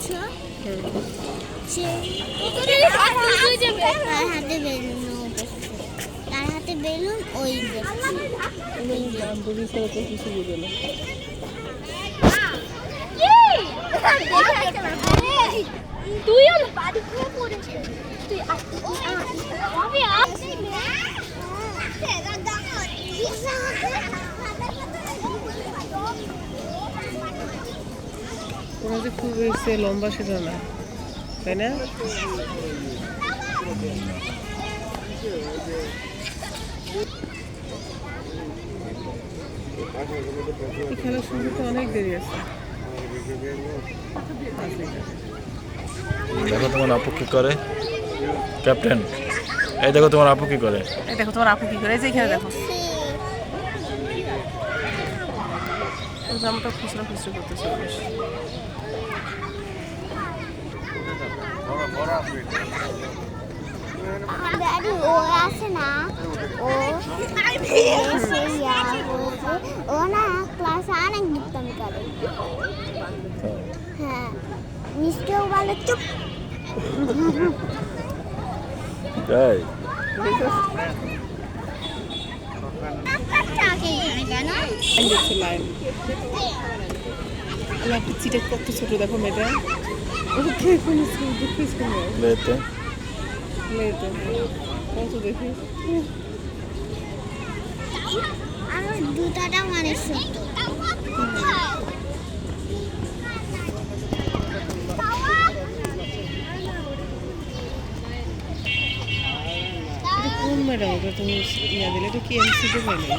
বুঝছো তার হাতে বেলুন তার হাতে বেলুন ওই কিছু বুঝে না। তুইও বাড়ি ঘুরে পড়েছে তুই ওরা যে খুব লম্বা সেটা না, তাই না? এখানে শুরু তো অনেক দেরি আছে। দেখো তোমার আপু কি করে, ক্যাপ্টেন। এই দেখো তোমার আপু কি করে। এই দেখো তোমার আপু কি করে, এই যে এখানে দেখো জামাটা খুচরা খুচরা করতেছে। ড্যাডি ও আছে না ও না ক্লাসে অনেক দুষ্টামি করে। হ্যাঁ মিসকেও বলে চুপ। তাই চিটে কত ছোট দেখো মেয়েটা। লেতে কত দেখি আমার দুটাটা মানে ছোট। কোন ম্যাডাম ওটা তুমি ইয়া দিলে, এটা কি এমসিতে পাইলে?